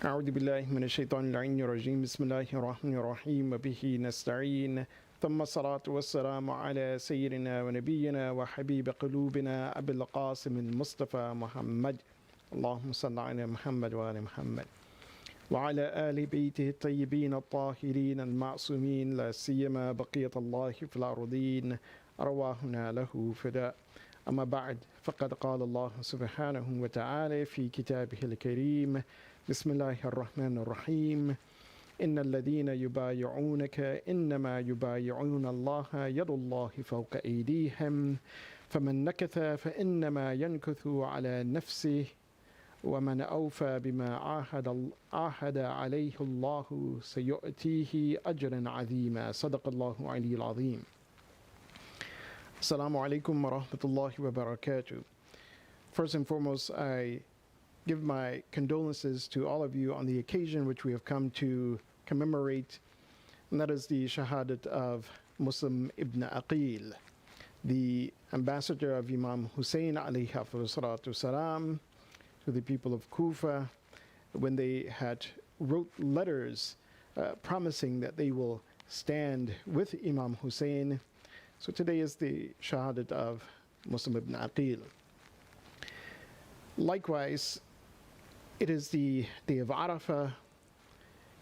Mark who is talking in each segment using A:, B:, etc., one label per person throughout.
A: أعوذ بالله من الشيطان اللعين الرجيم بسم الله الرحمن الرحيم وبه نستعين ثم الصلاة والسلام على سيدنا ونبينا وحبيب قلوبنا أبي القاسم المصطفى محمد اللهم صل على محمد وآل محمد وعلى آل بيته الطيبين الطاهرين المعصومين لا سيما بقية الله في الأرضين أرواحنا له فداء. أما بعد فقد قال الله سبحانه وتعالى في كتابه الكريم بسم الله الرحمن الرحيم إن الذين يبايعونك إنما يبايعون الله يد الله فوق أيديهم فمن نكث فإنما ينكث على نفسه ومن أوفى بما عاهد عليه الله سيؤتيه أجرا عظيما. صدق الله العلي العظيم. Assalamu alaikum wa rahmatullahi wa barakatuh. First and foremost, I give my condolences to all of you on the occasion which we have come to commemorate, and that is the shahadat of Muslim ibn Aqeel, the ambassador of Imam Hussein alayhi salatu salam to the people of Kufa when they had wrote letters promising that they will stand with Imam Hussein. So today is the shahadat of Muslim ibn Aqeel. Likewise, it is the day of Arafah,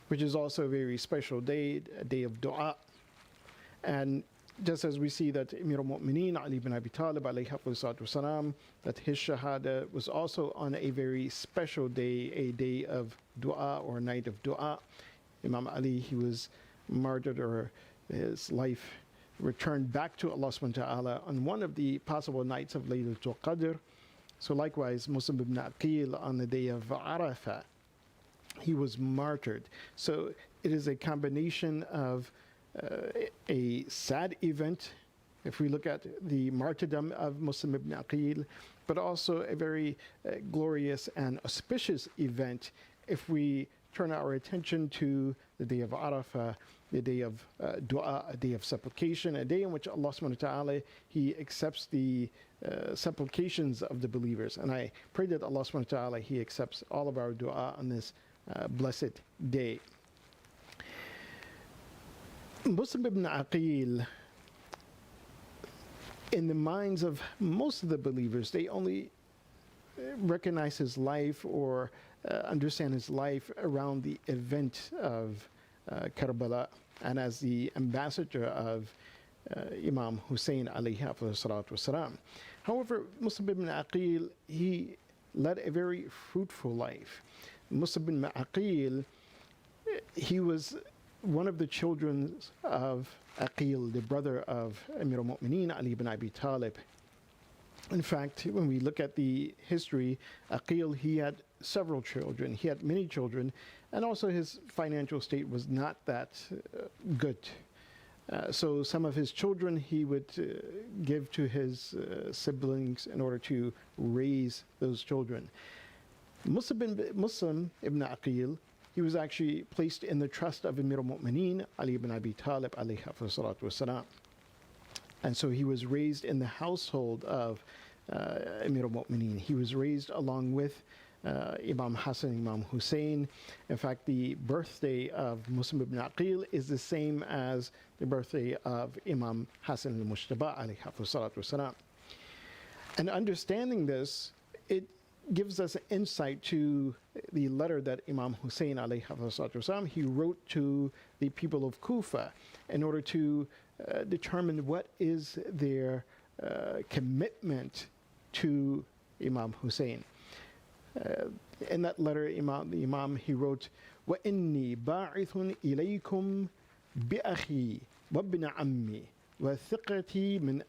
A: which is also a very special day, a day of dua. And just as we see that Amir al-Mu'mineen Ali ibn Abi Talib alayhi wasalam, that his shahada was also on a very special day, a day of dua or a night of dua. Imam Ali, he was martyred, or his life returned back to Allah subhanahu wa ta'ala on one of the possible nights of Laylatul Qadr. So likewise, Muslim ibn Aqeel on the day of Arafah, he was martyred. So it is a combination of a sad event, if we look at the martyrdom of Muslim ibn Aqeel, but also a very glorious and auspicious event if we turn our attention to the day of Arafah, the day of dua, a day of supplication, a day in which Allah subhanahu wa ta'ala, He accepts the supplications of the believers. And I pray that Allah subhanahu wa ta'ala, He accepts all of our dua on this blessed day. Muslim ibn Aqeel, in the minds of most of the believers, they only recognize his life or understand his life around the event of Karbala and as the ambassador of Imam Hussein alayhi salatu wasalam. However, Muslim ibn Aqeel, he led a very fruitful life. Muslim ibn Aqeel, he was one of the children of Aqeel, the brother of Amir al-Mu'mineen Ali ibn Abi Talib. In fact, when we look at the history, Aqeel, he had several children. He had many children, and also his financial state was not that good. So some of his children he would give to his siblings in order to raise those children. Muslim ibn Aqeel, he was actually placed in the trust of Amir al-Mu'mineen Ali ibn Abi Talib alayhi salatu wasalam. And so he was raised in the household of Amir al-Mu'mineen. He was raised along with Imam Hassan, Imam Hussein. In fact, the birthday of Muslim ibn Aqeel is the same as the birthday of Imam Hassan al-Mushtaba alayhi salatu wasalam. And understanding this, it gives us an insight to the letter that Imam Hussein alayhi salatu wasalam, he wrote to the people of Kufa in order to determine what is their commitment to Imam Hussein. In that letter, the Imam, he wrote, وَإِنِّي بَاعِثٌ إِلَيْكُمْ بِأَخِي وَابْنَ عَمِّي وَثِقَتِي مِنْ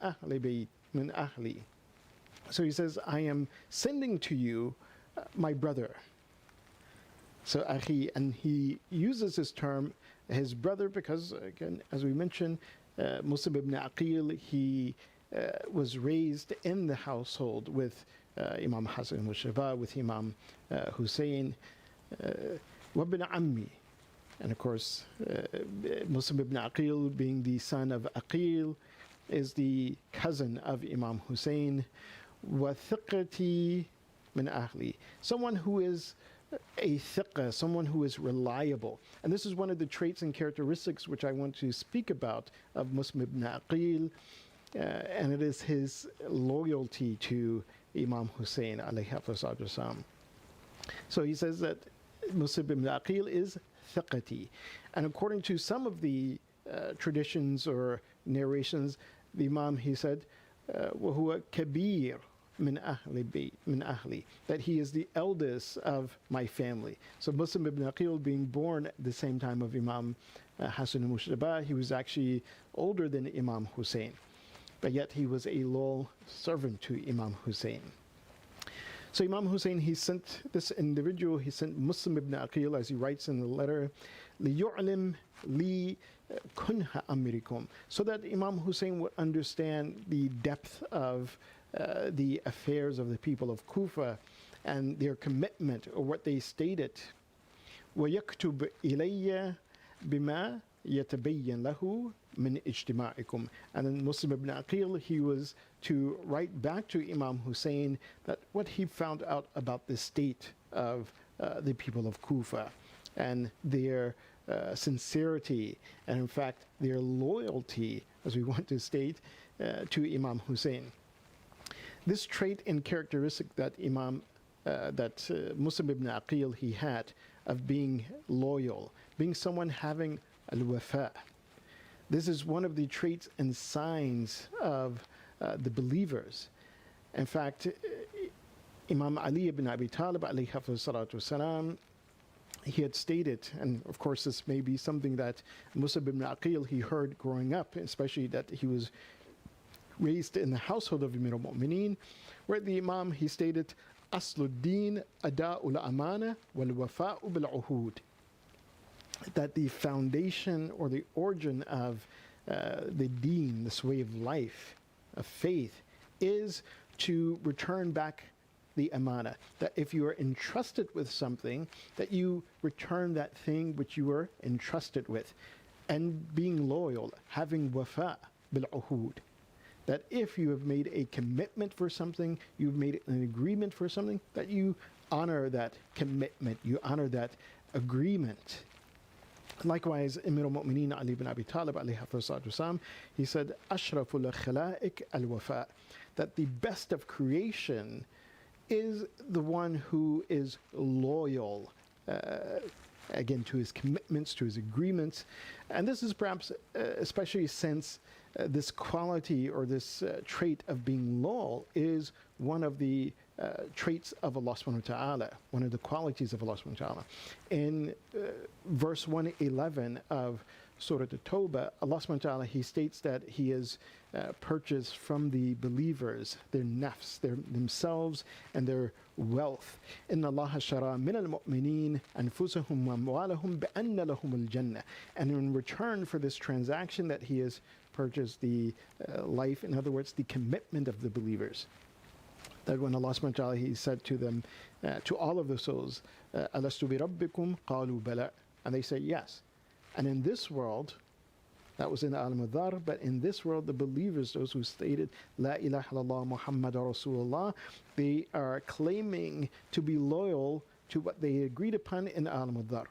A: أَهْلِي. So he says, I am sending to you my brother. So Aqeel, and he uses this term, his brother, because again, as we mentioned, Muslim ibn Aqeel, he was raised in the household with Imam Hassan al-Mushtaba, with Imam Hussein, وَابْنَ عَمِّي. And of course, Muslim ibn Aqeel, being the son of Aqeel, is the cousin of Imam Hussein. وَثِقَتِي min ahli, someone who is a thiqah, someone who is reliable. And this is one of the traits and characteristics which I want to speak about of Muslim ibn Aqeel, and it is his loyalty to Imam Hussein alayhi wasallam. So he says that Muslim ibn Aqeel is thiqati. And according to some of the traditions or narrations, the Imam, he said, وَهُوَ كَبِيرٌ min ahli, that he is the eldest of my family. So Muslim ibn Aqeel being born at the same time of Imam Hassan al-Mushtaba, he was actually older than Imam Hussein, but yet he was a loyal servant to Imam Hussein. So Imam Hussein, he sent this individual, he sent Muslim ibn Aqeel, as he writes in the letter, لِيُعْلِمْ لِي كُنْهَ أَمْرِكُمْ, so that Imam Hussein would understand the depth of the affairs of the people of Kufa and their commitment, or what they stated. وَيَكْتُبْ إِلَيَّ بِمَا يَتَبَيَّنْ لَهُ مِنْ اجْتِمَاعِكُمْ. And then Muslim ibn Aqeel, he was to write back to Imam Hussein that what he found out about the state of the people of Kufa and their sincerity, and in fact their loyalty, as we want to state, to Imam Hussein. This trait and characteristic that Muslim ibn Aqeel he had, of being loyal, being someone having al-wafa. This is one of the traits and signs of the believers. In fact, Imam Ali ibn Abi Talib alayhi salatu wasalam, he had stated, and of course this may be something that Muslim ibn Aqeel he heard growing up, especially that he was raised in the household of Amir al-Mu'mineen, where the Imam he stated, Asluddin ada'ul amana wal wafa'u bil uhud, that the foundation or the origin of the deen, this way of life, of faith, is to return back the amana. That if you are entrusted with something, that you return that thing which you were entrusted with, and being loyal, having wafa bil uhud. That if you have made a commitment for something, you've made an agreement for something, that you honor that commitment, you honor that agreement. Likewise, Amir al-Mu'mineen Ali ibn Abi Talib alayhi wasallam, he said, Ashraful khalaik al-wafa, that the best of creation is the one who is loyal, again, to his commitments, to his agreements. And this is perhaps, especially since this quality or this trait of being loyal is one of the traits of Allah subhanahu wa ta'ala, one of the qualities of Allah subhanahu wa ta'ala. In verse 111 of Surah At-Tawbah, Allah subhanahu wa ta'ala, he states that he has purchased from the believers their nafs, themselves and their wealth. Inna Allah shara min al-mu'mineen anfusahum wa amwalahum bi'anna lahum al-jannah. And in return for this transaction that he has purchased the life, in other words, the commitment of the believers. That when Allah subhanahu wa ta'ala, he said to them, to all of the souls, Alastu bi rabbikum qalu bala, and they say yes. And in this world, that was in Alam al-Dhar, but in this world, the believers, those who stated La ilaha illallah Muhammad Rasulullah, they are claiming to be loyal to what they agreed upon in Alam al-Dhar.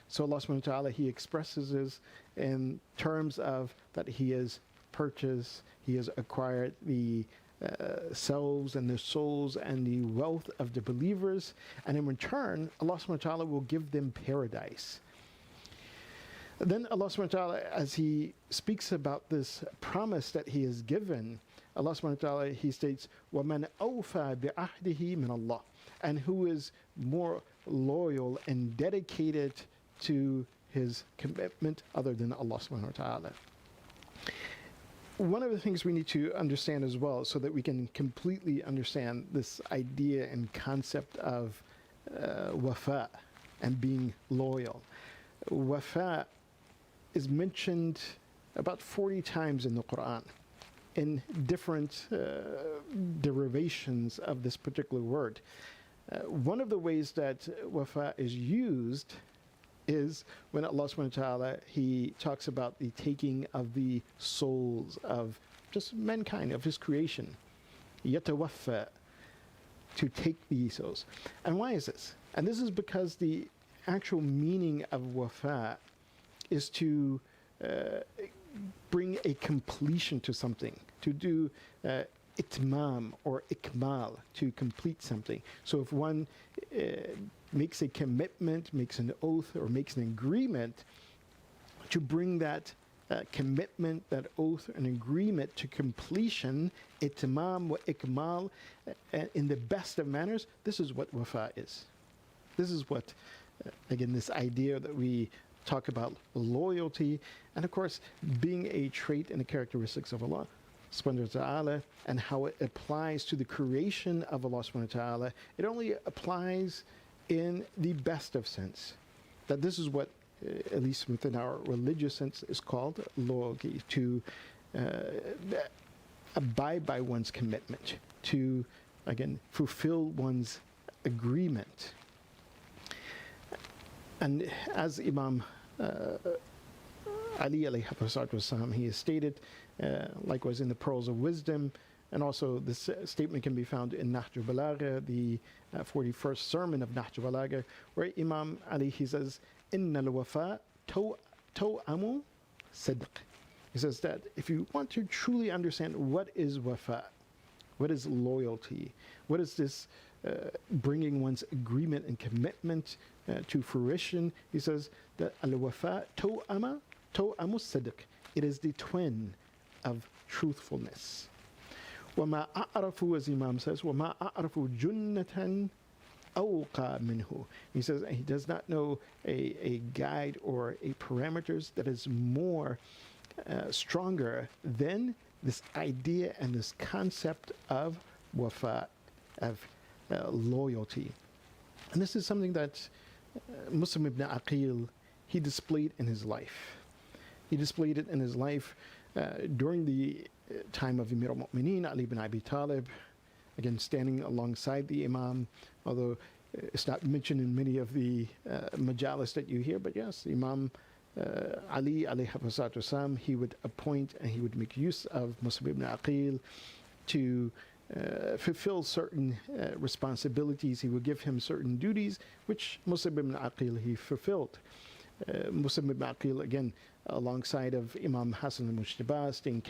A: So Allah subhanahu wa ta'ala, he expresses this in terms of that he has purchased, he has acquired the selves and the souls and the wealth of the believers, and in return, Allah subhanahu wa ta'ala will give them paradise. Then Allah subhanahu wa ta'ala, as he speaks about this promise that he has given, Allah subhanahu wa ta'ala, he states, وَمَنْ أَوْفَى بِعَهْدِهِ مِنَ اللَّهِ, and who is more loyal and dedicated to his commitment other than Allah subhanahu wa ta'ala. One of the things we need to understand as well, so that we can completely understand this idea and concept of wafa and being loyal. Wafa is mentioned about 40 times in the Quran in different derivations of this particular word. One of the ways that wafa is used is when Allah subhanahu wa ta'ala, he talks about the taking of the souls of just mankind, of his creation. Yatawaffa to take these oaths. And why is this? And this is because the actual meaning of wafa is to bring a completion to something, to do itmam or ikmal, to complete something. So if one makes a commitment, makes an oath, or makes an agreement, to bring that commitment, that oath, and agreement to completion, itmam wa ikmal, in the best of manners, this is what wafa is. This is what, again, this idea that we talk about loyalty, and of course, being a trait and the characteristics of Allah subhanahu wa ta'ala, and how it applies to the creation of Allah subhanahu wa ta'ala. It only applies in the best of sense. That this is what, at least within our religious sense, is called loyalty, to abide by one's commitment, to, again, fulfill one's agreement. And as Imam Ali alayhi wasallam, he has stated, likewise in the Pearls of Wisdom, and also this statement can be found in Nahj al-Balagha, the 41st sermon of Nahj al-Balagha, where Imam Ali, he says, Inna al-wafa taw'amu sidq. He says that if you want to truly understand what is wafa, what is loyalty, what is this bringing one's agreement and commitment to fruition, he says that al-wafa taw'amu sidq. It is the twin of truthfulness. وَمَا أَعْرَفُ, as Imam says, وَمَا أَعْرَفُ جُنَّةً أَوْقَى مِنْهُ. He says he does not know a guide or a parameters that is more stronger than this idea and this concept of wafa, of loyalty. And this is something that Muslim ibn Aqeel, he displayed in his life. He displayed it in his life during the time of Amir al-Mu'mineen, Ali ibn Abi Talib, again standing alongside the Imam, although it's not mentioned in many of the majalis that you hear, but yes, Imam Ali alayhi wasallam, he would appoint and he would make use of Muslim ibn Aqeel to fulfill certain responsibilities. He would give him certain duties, which Muslim ibn Aqeel, he fulfilled. Muslim ibn Aqeel, again, alongside of Imam Hassan al-Mujtaba, staying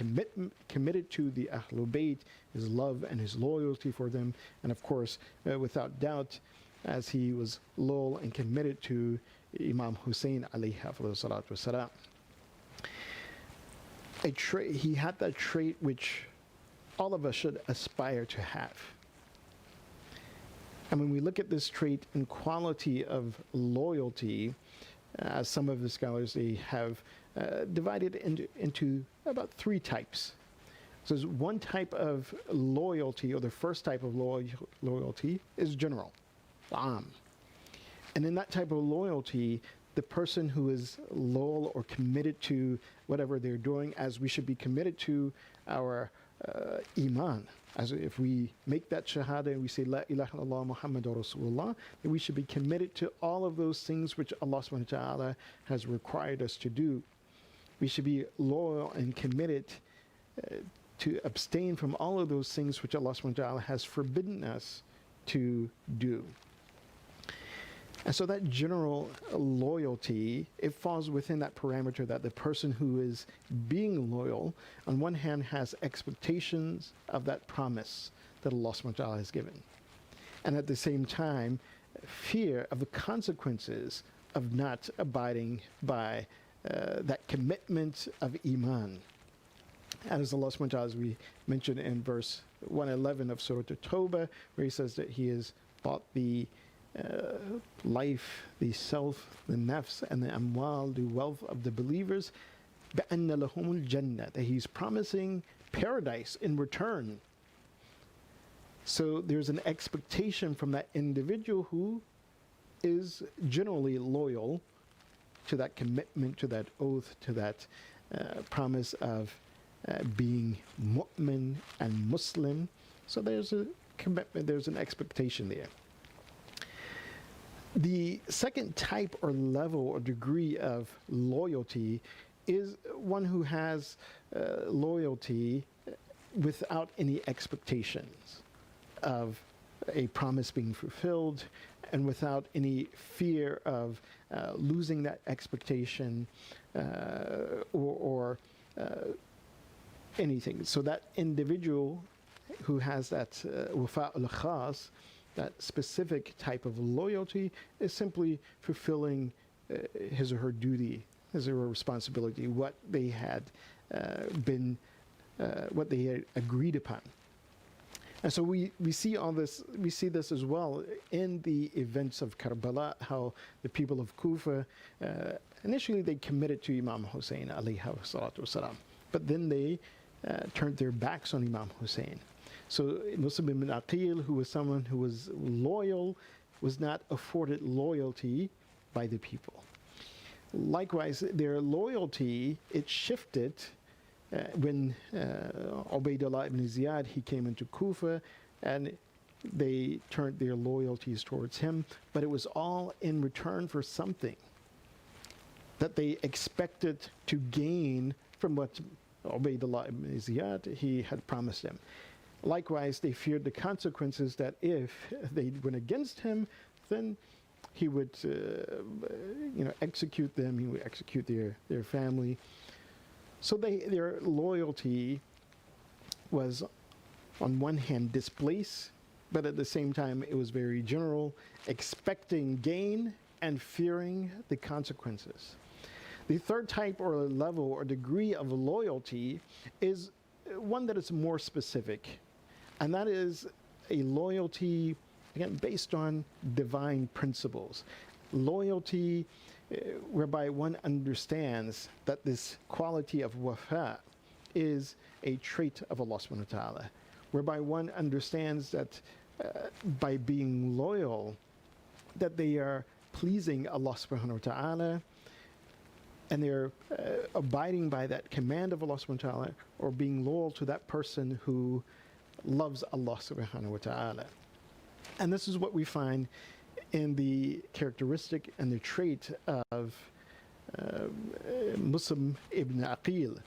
A: committed to the Ahlul Bayt, his love and his loyalty for them, and of course, without doubt, as he was loyal and committed to Imam Hussein alayhi salatu wasalam. He had that trait which all of us should aspire to have. And when we look at this trait and quality of loyalty, as some of the scholars, they have divided into about three types. So there's one type of loyalty, or the first type of loyalty is general, and in that type of loyalty, the person who is loyal or committed to whatever they're doing, as we should be committed to our iman. As if we make that shahada and we say La ilaha illallah Muhammadur Rasulullah, then we should be committed to all of those things which Allah subhanahu wa ta'ala has required us to do. We should be loyal and committed to abstain from all of those things which Allah subhanahu wa ta'ala has forbidden us to do. And so that general loyalty, it falls within that parameter that the person who is being loyal, on one hand, has expectations of that promise that Allah subhanahu wa ta'ala has given. And at the same time, fear of the consequences of not abiding by that commitment of iman. And as Allah subhanahu wa ta'ala, as we mentioned in verse 111 of Surah At-Tawbah, where he says that he has bought the life, the self, the nafs, and the amwal, the wealth of the believers, بَأَنَّ لَهُمُ الْجَنَّةِ, that he's promising paradise in return. So there's an expectation from that individual who is generally loyal to that commitment, to that oath, to that promise of being mu'min and Muslim. So there's a commitment, there's an expectation there. The second type or level or degree of loyalty is one who has loyalty without any expectations of a promise being fulfilled, and without any fear of losing that expectation or anything. So that individual who has that wafa al-khas, that specific type of loyalty, is simply fulfilling his or her duty, his or her responsibility, what they had what they had agreed upon. And so we see all this, we see this as well in the events of Karbala, how the people of Kufa, initially they committed to Imam Hussein alayhi salatu wasalam, but then they turned their backs on Imam Hussein. So Muslim ibn Aqeel, who was someone who was loyal, was not afforded loyalty by the people. Likewise, their loyalty, it shifted when Ubaydullah ibn Ziyad, he came into Kufa, and they turned their loyalties towards him, but it was all in return for something that they expected to gain from what Ubaydullah ibn Ziyad, he had promised them. Likewise, they feared the consequences, that if they went against him, then he would execute them, he would execute their family. So their loyalty was on one hand displaced, but at the same time it was very general, expecting gain and fearing the consequences. The third type or level or degree of loyalty is one that is more specific, and that is a loyalty, again, based on divine principles. Loyalty whereby one understands that this quality of wafa is a trait of Allah subhanahu wa ta'ala, whereby one understands that by being loyal, that they are pleasing Allah subhanahu wa ta'ala, and they're abiding by that command of Allah subhanahu wa ta'ala, or being loyal to that person who loves Allah subhanahu wa ta'ala. And this is what we find in the characteristic and the trait of Muslim ibn Aqeel.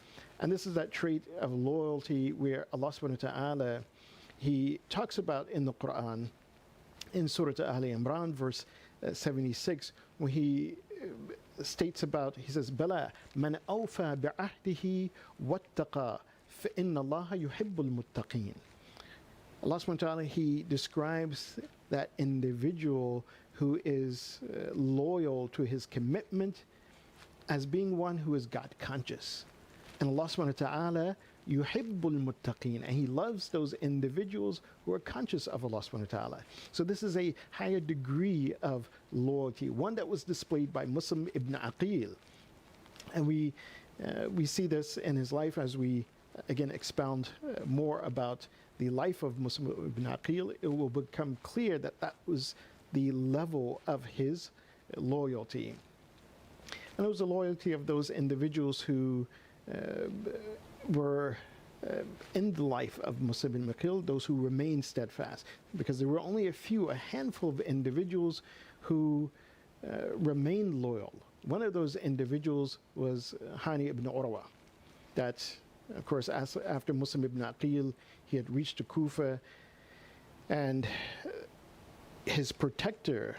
A: And this is that trait of loyalty where Allah subhanahu wa ta'ala, he talks about in the Quran, in Surah Al Imran, verse 76, when he states about, he says, Bala man awfa bi'ahdihi wattaqa fa inna Allah yuhibbul muttaqeen. Allah subhanahu wa ta'ala, he describes that individual who is loyal to his commitment as being one who is God conscious. And Allah subhanahu wa ta'ala, yuhibbul muttaqeen, and he loves those individuals who are conscious of Allah subhanahu wa ta'ala. So this is a higher degree of loyalty, one that was displayed by Muslim ibn Aqeel. And we see this in his life as we again expound more about the life of Muslim ibn Aqeel. It will become clear that that was the level of his loyalty. And it was the loyalty of those individuals who were in the life of Muslim ibn Aqeel, those who remained steadfast, because there were only a handful of individuals who remained loyal. One of those individuals was Hani ibn Urwa, that, of course, after Muslim ibn Aqeel, he had reached to Kufa, and his protector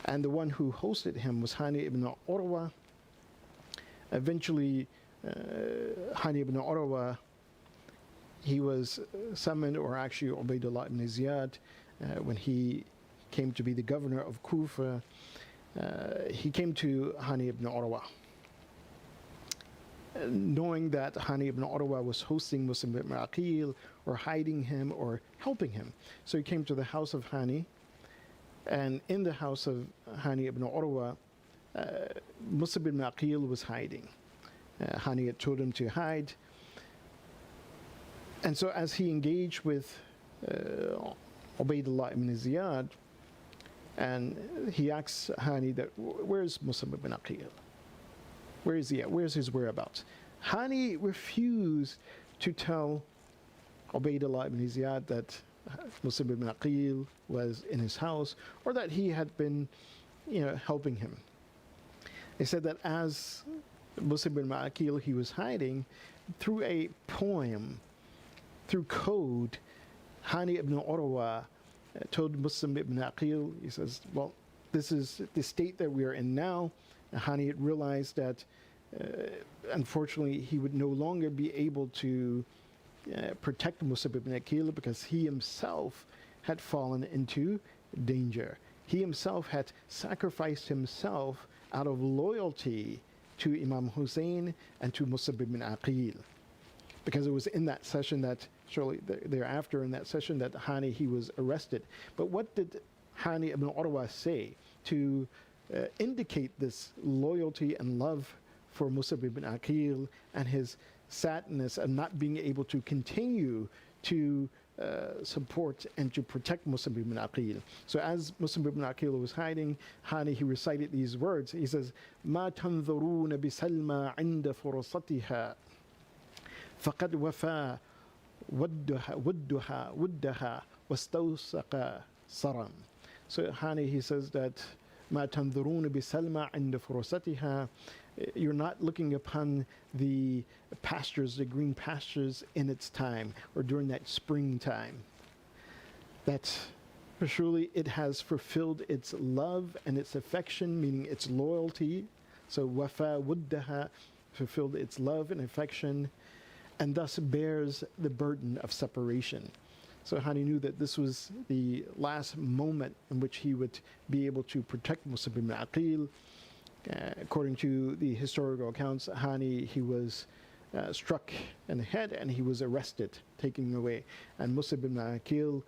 A: and the one who hosted him was Hani ibn Urwa. Eventually, Hani ibn Urwa, he was summoned, or actually Ubaydullah ibn Ziyad, when he came to be the governor of Kufa, he came to Hani ibn Urwa, knowing that Hani ibn Urwa was hosting Muslim ibn Aqeel, or hiding him, or helping him. So he came to the house of Hani, and in the house of Hani ibn Urwa, Muslim ibn Aqeel was hiding. Hani had told him to hide. And so as he engaged with Ubaydullah ibn Ziyad, and he asks Hani that, where's Muslim ibn Aqeel? Where is he at? Where's his whereabouts? Hani refused to tell Ubaydullah ibn Ziyad that Muslim ibn Aqeel was in his house, or that he had been, helping him. They said that as Muslim ibn Aqeel, he was hiding, through a poem, through code, Hani ibn Urwa told Muslim ibn Aqeel, he says, well, this is the state that we are in now. Hani had realized that unfortunately he would no longer be able to protect Musab ibn Aqeel because he himself had fallen into danger. He himself had sacrificed himself out of loyalty to Imam Hussein and to Musab ibn Aqeel. Because it was in that session that, shortly thereafter in that session, that Hani, he was arrested. But what did Hani ibn Urwa say to indicate this loyalty and love for Musab ibn Aqeel and his sadness of not being able to continue to support and to protect Musab ibn Aqeel? So as Musab ibn Aqeel was hiding, Hani, he recited these words. He says, "Ma tanzuruna bisalma inda furusatiha, faqad wafa ودها واستوثق صرم." So Hani, he says that ما تنظرون بسلمى عند فرصتها, you're not looking upon the pastures, the green pastures in its time or during that springtime. That surely it has fulfilled its love and its affection, meaning its loyalty. So wafa wuddaha, fulfilled its love and affection, and thus bears the burden of separation. So Hani knew that this was the last moment in which he would be able to protect Musab ibn Aqeel. According to the historical accounts, Hani, he was struck in the head and he was arrested, taken away. And Musab ibn Aqeel,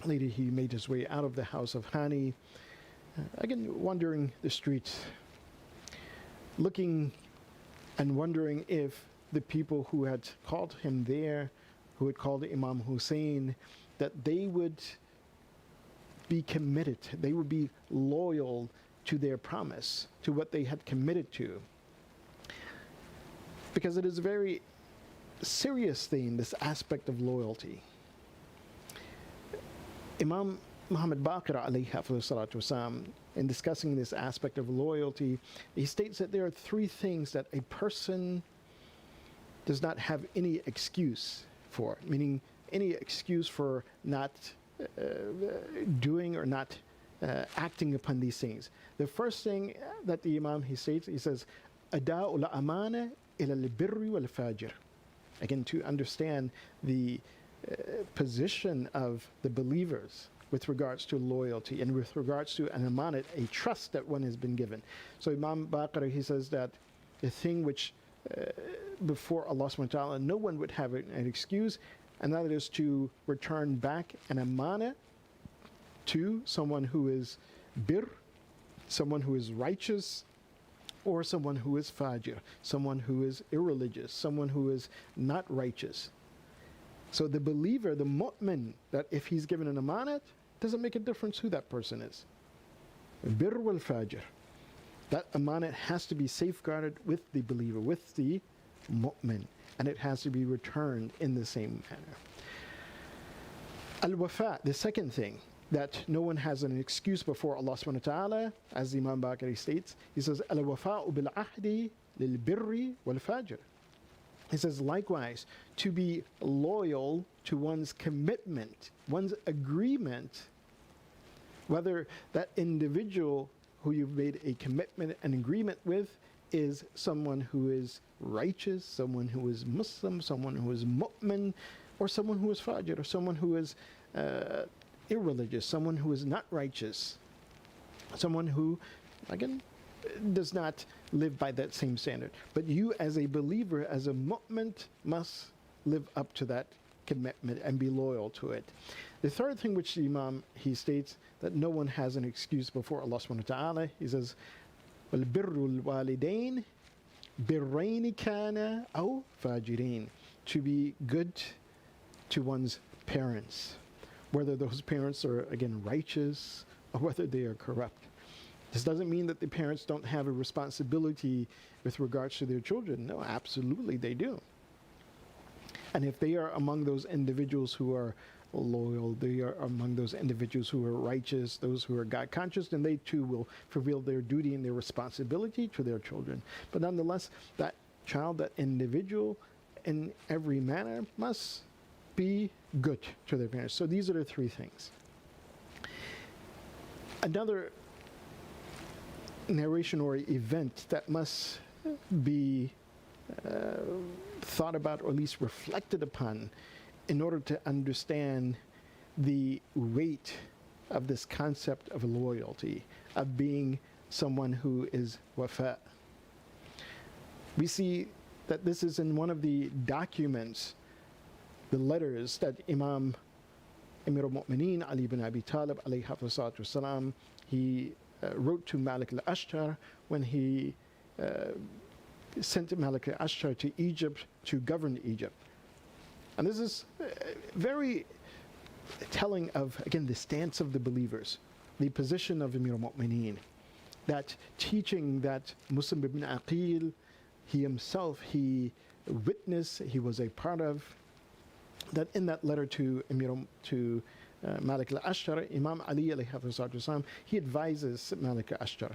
A: later he made his way out of the house of Hani, again wandering the streets, looking and wondering if the people who had called him there, who had called Imam Hussein, that they would be committed, they would be loyal to their promise, to what they had committed to. Because it is a very serious thing, this aspect of loyalty. Imam Muhammad Baqir alayhi salatu wasalam, in discussing this aspect of loyalty, he states that there are three things that a person does not have any excuse for, meaning any excuse for not doing or not acting upon these things. The first thing that the Imam, he states, he says, Ada'ul amana ila al-birri wal fajr. Again, to understand the position of the believers with regards to loyalty and with regards to an amanat, a trust that one has been given. So Imam Baqir, he says that the thing which before Allah subhanahu wa ta'ala no one would have an excuse, and that is to return back an amana to someone who is bir, someone who is righteous, or someone who is fajr, someone who is irreligious, someone who is not righteous. So the believer, the mu'min, that if he's given an amanat, doesn't make a difference who that person is. Bir wal fajr. That amanat has to be safeguarded with the believer, with the mu'min, and it has to be returned in the same manner. Al-wafa, the second thing, that no one has an excuse before Allah subhanahu wa ta'ala, as Imam Baqir states, he says, Al-wafa'u bil-ahdi lil-birri wal-fajr. He says, likewise, to be loyal to one's commitment, one's agreement, whether that individual who you've made a commitment, an agreement with, is someone who is righteous, someone who is Muslim, someone who is mu'min, or someone who is fajr, or someone who is irreligious, someone who is not righteous, someone who, again, does not live by that same standard. But you as a believer, as a mu'min, must live up to that commitment and be loyal to it. The third thing which the Imam, he states that no one has an excuse before Allah subhanahu wa ta'ala. He says, وَالْبِرُّ الْوَالِدَيْنِ بِرَّيْنِ كَانَ أَوْ فَاجِرِينَ. To be good to one's parents, whether those parents are, again, righteous or whether they are corrupt. This doesn't mean that the parents don't have a responsibility with regards to their children. No, absolutely they do. And if they are among those individuals who are loyal, they are among those individuals who are righteous, those who are God conscious, then they too will fulfill their duty and their responsibility to their children. But nonetheless, that child, that individual, in every manner must be good to their parents. So these are the three things. Another narration or event that must be thought about or at least reflected upon in order to understand the weight of this concept of loyalty, of being someone who is wafa. We see that this is in one of the documents, the letters that Imam Amir al-Mu'mineen Ali ibn Abi Talib alayhi salatu wasalam, he wrote to Malik al-Ashtar when he sent Malik al-Ashtar to Egypt to govern Egypt. And this is very telling of, again, the stance of the believers, the position of Amir al-Mu'mineen, that teaching that Muslim ibn Aqeel, he himself, he witnessed, he was a part of, that in that letter to Malik al-Ashtar, Imam Ali alayhi salatu, he advises Malik al-Ashtar.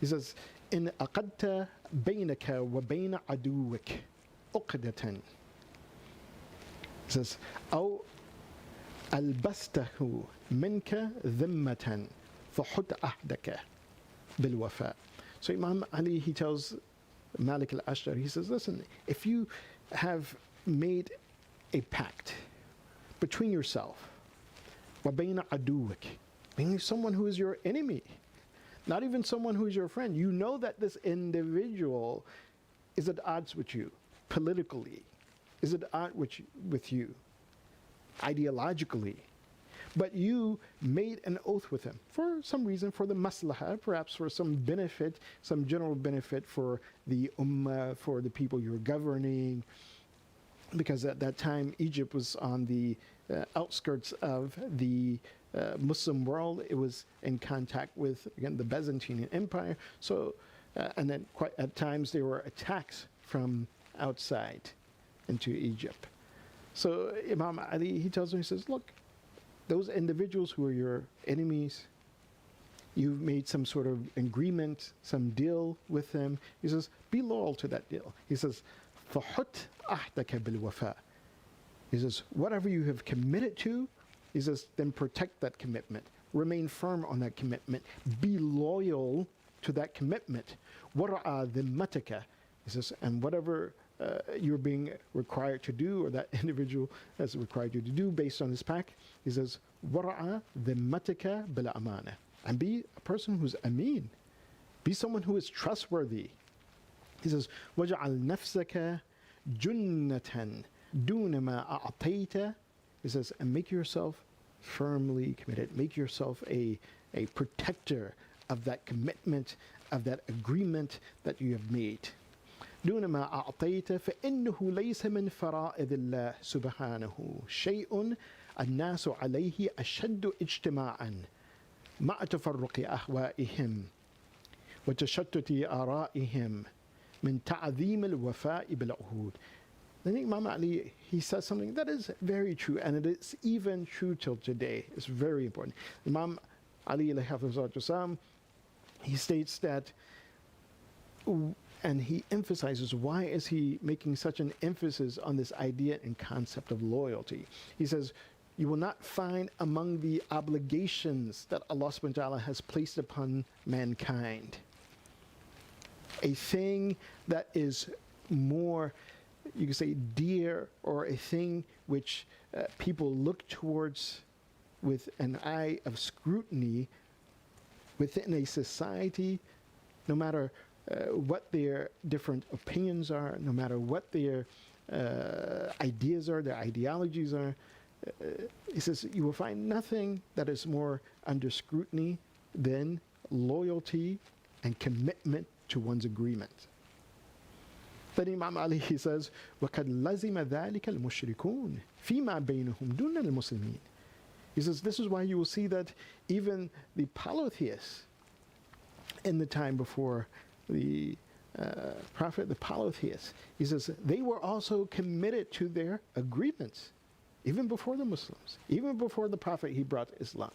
A: He says, "In aqadta baynaka wa bayna aduwik uqdatan." He says, "Aw albastahu minka dhimmatan fahut ahdaka bil wafa." So Imam Ali, he tells Malik al-Ashtar, he says, listen, if you have made a pact between yourself, وَبَيْنَ عَدُوِّكَ, meaning someone who is your enemy, not even someone who is your friend. You know that this individual is at odds with you politically, is at odds with you ideologically, but you made an oath with him for some reason, for the maslahah, perhaps for some benefit, some general benefit for the ummah, for the people you're governing, because at that time Egypt was on the outskirts of the Muslim world. It was in contact with, again, the Byzantine Empire. So, and then quite at times there were attacks from outside into Egypt. So Imam Ali, he tells me, he says, look, those individuals who are your enemies, you've made some sort of agreement, some deal with them. He says, be loyal to that deal. He says, فَحُتْ أَحْدَكَ بِالْوَفَاءِ. He says, whatever you have committed to, he says, then protect that commitment. Remain firm on that commitment. Be loyal to that commitment. وَرَعَى ذِمَّتَكَ. He says, and whatever you're being required to do, or that individual has required you to do based on this pact, he says, وَرَعَى ذِمَّتَكَ بِالْأَمَانَةِ. And be a person who's ameen. Be someone who is trustworthy. He says, وَجَعَلْ نَفْسَكَ جُنَّةً دُونَ مَا أَعْطَيْتَ. He says, and make yourself firmly committed. Make yourself a protector of that commitment, of that agreement that you have made. دون ما أعطيت فإنه ليس من فرائض الله سبحانه شيء الناس عليه أشد اجتماعا مع تفرق أهوائهم وتشتت آرائهم من تعظيم الوفاء بالعهود. Then Imam Ali, he says something that is very true, and it is even true till today. It's very important. Imam Ali, he states that, and he emphasizes, why is he making such an emphasis on this idea and concept of loyalty? He says, you will not find among the obligations that Allah subhanahu wa ta'ala has placed upon mankind a thing that is more, you could say, dear, or a thing which people look towards with an eye of scrutiny within a society, no matter what their different opinions are, no matter what their ideas are, their ideologies are. He says, you will find nothing that is more under scrutiny than loyalty and commitment to one's agreement. Then Imam Ali, he says, وَقَدْ لَزِمَ ذَلِكَ الْمُشْرِكُونَ فِيمَا بَيْنَهُمْ دُونَ الْمُسْلِمِينَ. He says, this is why you will see that even the polytheists in the time before the Prophet, the polytheists, he says, they were also committed to their agreements, even before the Muslims, even before the Prophet, he brought Islam.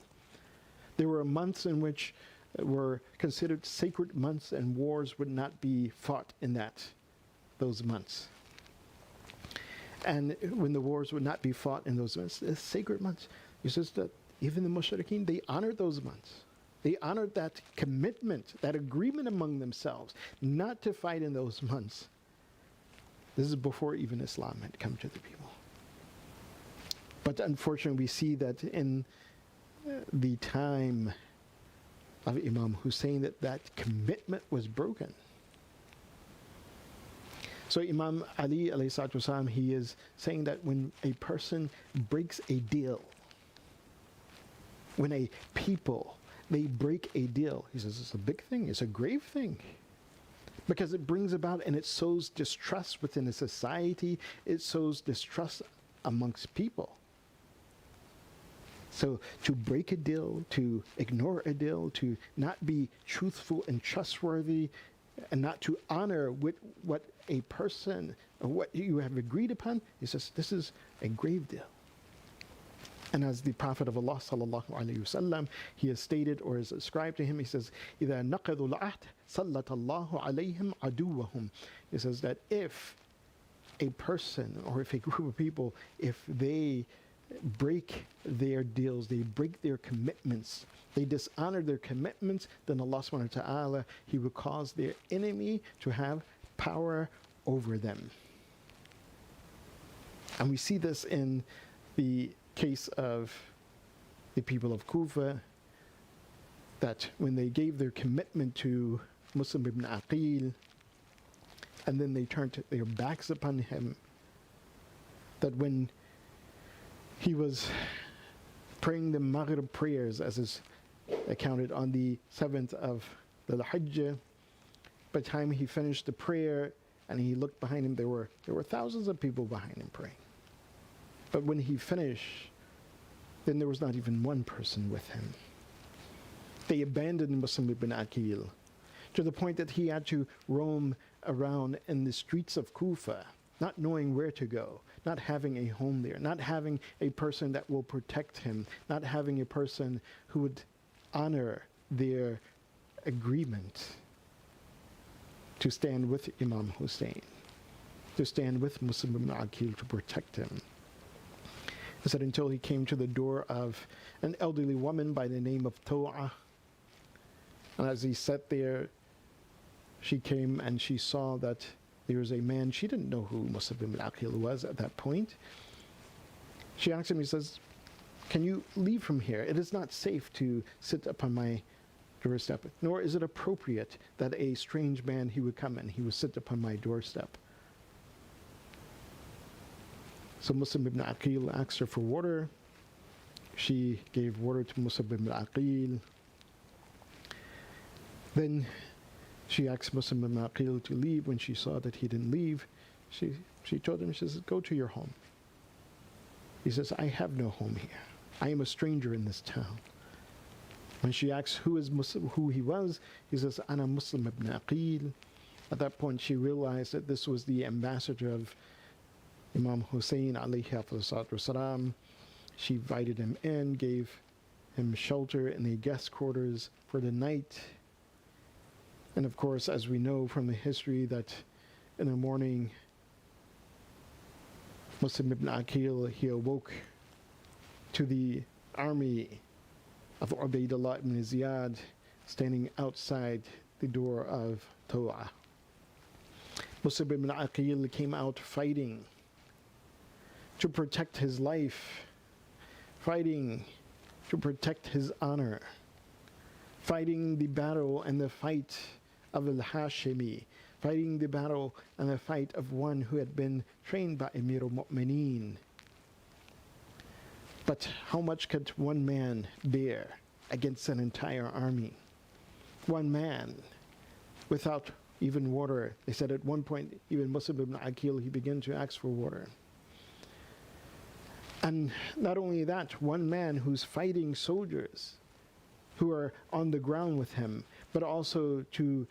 A: There were months in which were considered sacred months, and wars would not be fought in those months. And when the wars would not be fought in those months, sacred months, he says that even the mushrikeen, they honored those months. They honored that commitment, that agreement among themselves, not to fight in those months. This is before even Islam had come to the people. But unfortunately, we see that in the time of Imam Hussein, that commitment was broken. So Imam Ali alayhi salatu wasalam, he is saying that when a person breaks a deal, when a people, they break a deal, he says it's a big thing, it's a grave thing. Because it brings about and it sows distrust within a society, it sows distrust amongst people. So to break a deal, to ignore a deal, to not be truthful and trustworthy, and not to honor with what a person, or what you have agreed upon, he says this is a grave deal. And as the Prophet of Allah sallallahu alaihi wasallam, he has stated or is ascribed to him, he says, إِذَا نَقَضُوا الْعَهْدَ سَلَّطَ اللَّهُ عَلَيْهِمْ عَدُوَّهُم. He says that if a person or if a group of people, if they break their deals, they break their commitments, they dishonor their commitments, then Allah subhanahu wa ta'ala, he will cause their enemy to have power over them. And we see this in the case of the people of Kufa, that when they gave their commitment to Muslim ibn Aqeel, and then they turned their backs upon him, that when he was praying the Maghrib prayers, as is accounted on the 7th of the Hajj, by the time he finished the prayer and he looked behind him, there were thousands of people behind him praying. But when he finished, then there was not even one person with him. They abandoned Muslim ibn Aqeel to the point that he had to roam around in the streets of Kufa, not knowing where to go, not having a home there, not having a person that will protect him, not having a person who would honor their agreement to stand with Imam Hussein, to stand with Muslim ibn Aqeel to protect him. He said until he came to the door of an elderly woman by the name of To'a. And as he sat there, she came and she saw that there was a man. She didn't know who Muslim ibn Aqeel was at that point. She asked him, he says, can you leave from here? It is not safe to sit upon my doorstep, nor is it appropriate that a strange man, he would come and he would sit upon my doorstep. So Muslim ibn Aqeel asked her for water. She gave water to Muslim ibn Aqeel. Then she asked Muslim ibn Aqeel to leave. When she saw that he didn't leave, she told him, she says, go to your home. He says, I have no home here. I am a stranger in this town. When she asked who he was, he says, Ana Muslim ibn Aqeel. At that point, she realized that this was the ambassador of Imam Hussein alayhi wasalam. She invited him in, gave him shelter in the guest quarters for the night. And of course, as we know from the history, that in the morning, Muslim ibn Aqeel, he awoke to the army of Ubaydullah ibn Ziyad standing outside the door of To'a. Muslim ibn Aqeel came out fighting to protect his life, fighting to protect his honor, fighting the battle and the fight of al-Hashimi, fighting the battle and the fight of one who had been trained by Amir al-Mu'mineen. But how much could one man bear against an entire army? One man without even water. They said at one point, even Muslim ibn Aqeel, he began to ask for water. And not only that, one man who's fighting soldiers who are on the ground with him, but also to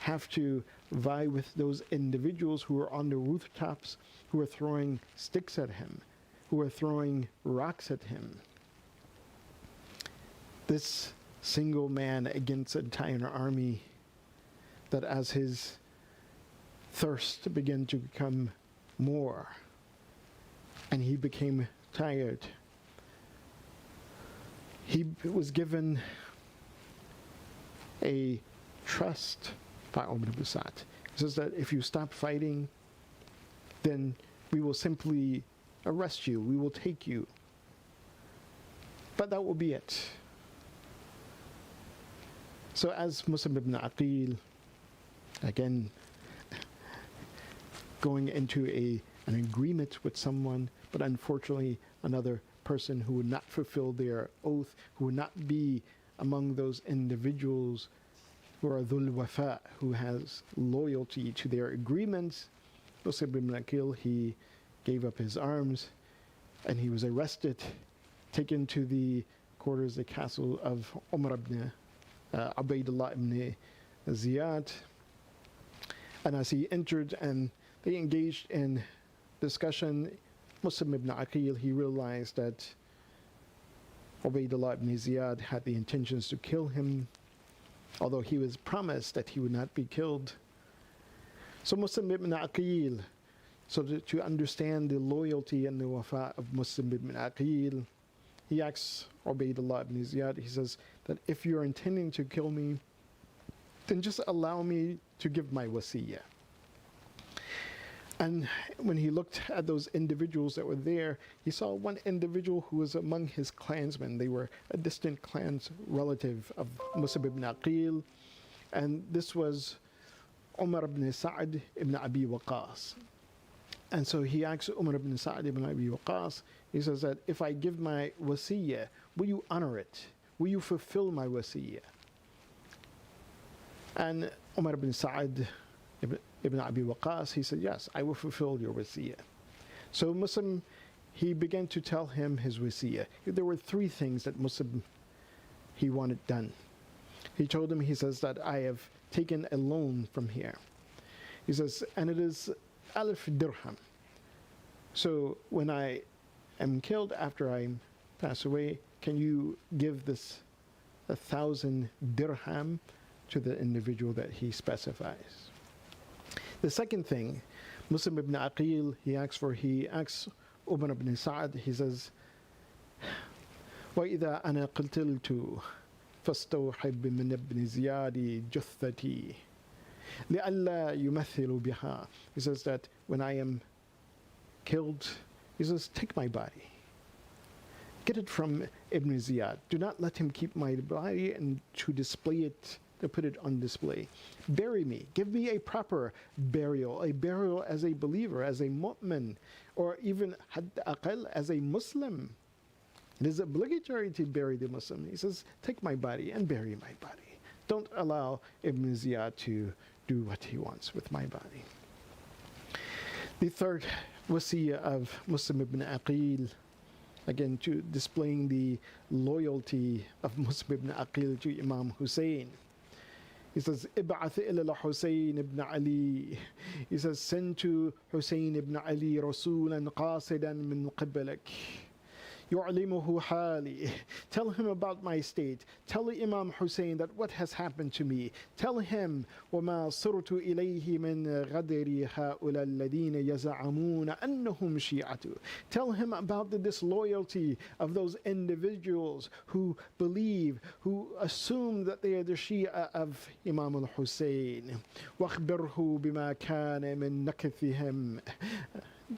A: have to vie with those individuals who are on the rooftops, who are throwing sticks at him, who are throwing rocks at him. This single man against an entire army, that as his thirst began to become more, and he became tired, he was given a trust by Umar ibn Sa'd. He says that if you stop fighting, then we will simply arrest you, we will take you. But that will be it. So as Muslim ibn Aqeel, again, going into an agreement with someone, but unfortunately another person who would not fulfill their oath, who would not be among those individuals who are dhul wafa, who has loyalty to their agreements. Muslim ibn Aqeel, he gave up his arms and he was arrested, taken to the quarters, the castle of Umar ibn Ubaydullah ibn Ziyad. And as he entered and they engaged in discussion, Muslim ibn Aqeel, he realized that Ubaydullah ibn Ziyad had the intentions to kill him, although he was promised that he would not be killed. So Muslim ibn Aqeel, so to understand the loyalty and the wafa of Muslim ibn Aqeel, he asks Ubaydullah ibn Ziyad, he says that if you're intending to kill me, then just allow me to give my wasiyah. And when he looked at those individuals that were there, he saw one individual who was among his clansmen. They were a distant clans relative of Musab ibn Aqeel. And this was Umar ibn Sa'd ibn Abi Waqas. And so he asks Umar ibn Sa'd ibn Abi Waqas, he says that if I give my wasiyah, will you honor it? Will you fulfill my wasiyah? And Umar ibn Sa'd ibn Abi Waqas, he said, yes, I will fulfill your wasiyah. So Muslim, he began to tell him his wasiyah. There were three things that Muslim, he wanted done. He told him, he says that I have taken a loan from here. He says, and it is 1,000 dirham. So when I am killed, after I pass away, can you give this 1,000 dirham to the individual that he specifies? The second thing, Muslim ibn Aqeel, he asks Umar ibn Sa'd, he says, وَإِذَا أَنَا قِلْتِلْتُ فَاسْتَوْحِبْ مِنْ ابْنِ زِيَادِ جُثَّتِي لِأَلَّا يُمَثِّلُ بِهَا. He says that when I am killed, he says, take my body. Get it from Ibn Ziyad. Do not let him keep my body and to display it, to put it on display. Bury me. Give me a proper burial, a burial as a believer, as a mu'min, or even Aqeel as a Muslim. It is obligatory to bury the Muslim. He says, take my body and bury my body. Don't allow Ibn Ziyad to do what he wants with my body. The third wasiyah of Muslim ibn Aqeel, again to displaying the loyalty of Muslim ibn Aqeel to Imam Hussein. He says, Ib'ath ila Hussein ibn Ali. He says, send to Hussein ibn Ali rasulan qasidan min qiblak. يعلمه حالي. Tell him about my state. Tell Imam Hussein that what has happened to me. Tell him وما صرت إليه من غدر هؤلاء الذين يزعمون أنهم شيعة. Tell him about the disloyalty of those individuals who believe, who assume that they are the Shia of Imam al-Hussein. واخبره بما كان من نكثهم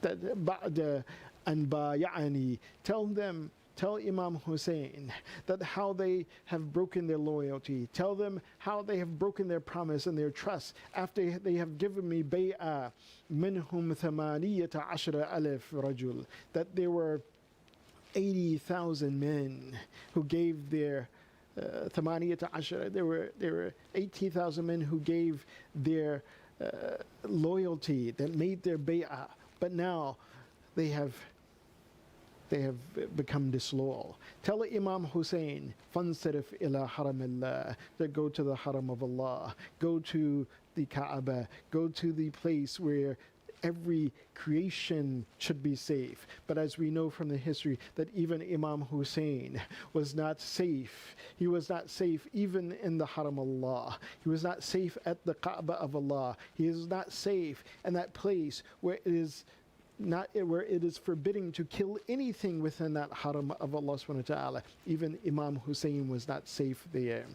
A: بعد and bayani. Tell Imam Hussein that how they have broken their loyalty. Tell them how they have broken their promise and their trust after they have given me bay'ah. Minhum 18,000 rajul. That there were 80,000 men who gave their 18,000. There were 80,000 men who gave their loyalty, that made their bay'ah. But now they have become disloyal. Tell Imam Hussein, fansarif ila haram Allah, that go to the haram of Allah, go to the Kaaba, go to the place where every creation should be safe. But as we know from the history that even Imam Hussein was not safe. He was not safe even in the haram of Allah. He was not safe at the Kaaba of Allah. He is not safe in that place where it is not where it is forbidding to kill anything within that haram of Allah subhanahu wa ta'ala. Even Imam Hussein was not safe there.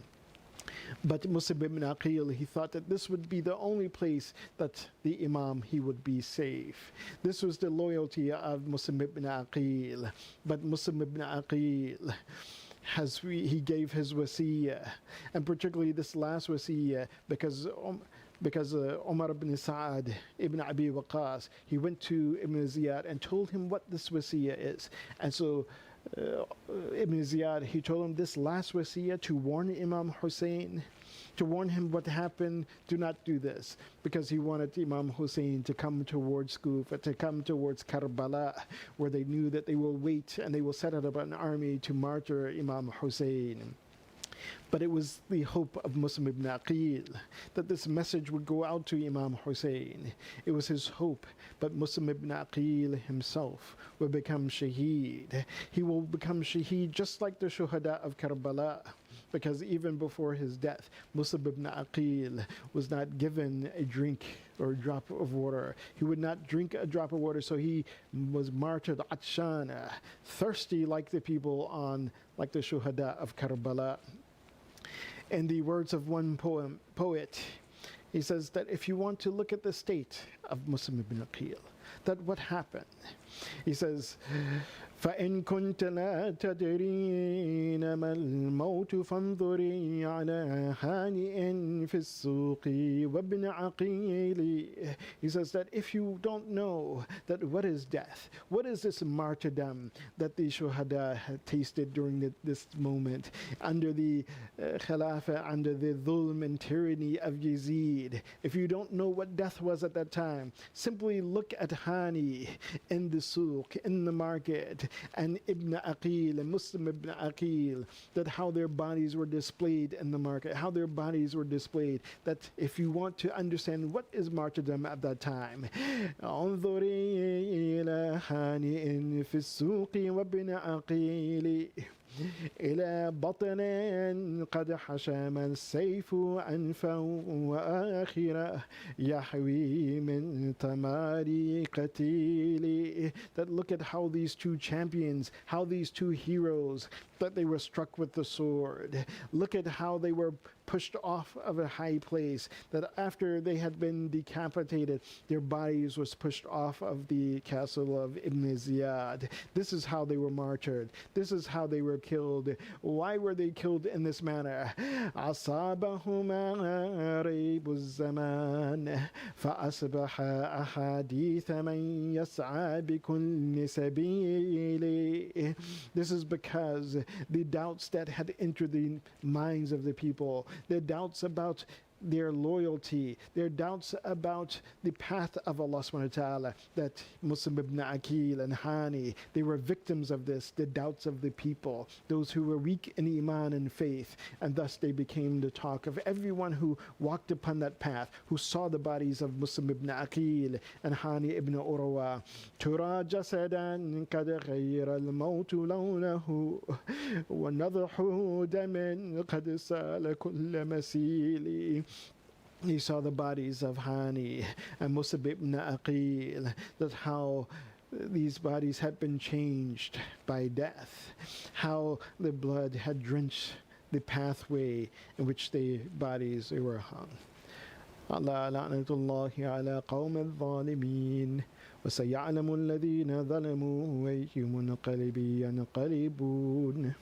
A: But Musab ibn Aqeel, he thought that this would be the only place that the Imam, he would be safe. This was the loyalty of Musab ibn Aqeel. But Musab ibn Aqeel, he gave his wasiyah, and particularly this last wasiyah, because Umar ibn Sa'ad ibn Abi Waqas, he went to Ibn Ziyad and told him what this wasiyah is. And so Ibn Ziyad, he told him this last wasiyah to warn Imam Hussein, to warn him what happened. Do not do this, because he wanted Imam Hussein to come towards Kufa, to come towards Karbala, where they knew that they will wait and they will set up an army to martyr Imam Hussein. But it was the hope of Muslim ibn Aqeel that this message would go out to Imam Hussein. It was his hope, but Muslim ibn Aqeel himself will become shaheed. He will become shaheed just like the shuhada of Karbala, because even before his death, Muslim ibn Aqeel was not given a drink or a drop of water. He would not drink a drop of water, so he was martyred atshana, thirsty like the people like the shuhada of Karbala. In the words of one poet, he says that if you want to look at the state of Muslim ibn Aqeel, that what happened, he says, فإن كنت لا تدرين ما الموت فانظري على هانئ في السوق وابن عقيل. He says that if you don't know that what is death, what is this martyrdom that the shuhada had tasted during this moment under the khilafah, under the dhulm and tyranny of Yazid, if you don't know what death was at that time, simply look at Hani in the souk, in the market, and Ibn Aqeel and Muslim ibn Aqeel, that how their bodies were displayed in the market, how their bodies were displayed, that if you want to understand what is martyrdom at that time, انظري إلى هانئ في السوق وابن عقيل إلى بطن قد حشم السيف أنفا وآخرة يحوي من ثمار قتيل. That look at how these two champions, how these two heroes, that they were struck with the sword. Look at how they were pushed off of a high place, that after they had been decapitated, their bodies was pushed off of the castle of Ibn Ziyad. This is how they were martyred. This is how they were killed. Why were they killed in this manner? أصابهما ريب الزمان فأصبح أحاديث من يسعى بكل سبيل. This is because the doubts that had entered the minds of the people, their doubts about their loyalty, their doubts about the path of Allah subhanahu wa ta'ala, that Muslim ibn Aqeel and Hani, they were victims of this, the doubts of the people, those who were weak in iman and faith, and thus they became the talk of everyone who walked upon that path, who saw the bodies of Muslim ibn Aqeel and Hani ibn Urwa. ترى جسدا قد غير الموت لونه ونضح دم قد سال كل مسيل. He saw the bodies of Hani and Musab ibn Aqeel, that how these bodies had been changed by death, how the blood had drenched the pathway in which the bodies were hung. Allah la'natullahi ala qawm al-zalimin wa sayalamu alladhina zalamu wa ayyumun qalibi yanqalibun.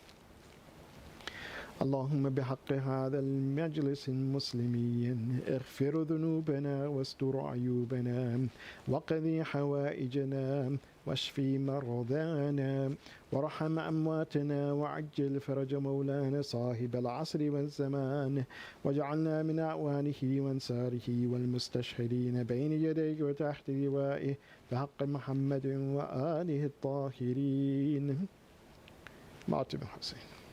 A: اللهم بحق هذا المجلس المسلمي اغفر ذنوبنا واستر عيوبنا وقضي حوائجنا واشفي مرضانا وارحم أمواتنا وعجل فرج مولانا صاحب العصر والزمان واجعلنا من أعوانه وانصاره والمستشهدين بين يديك وتحت لوائه بحق محمد وآله الطاهرين. Martyrdom Hussein.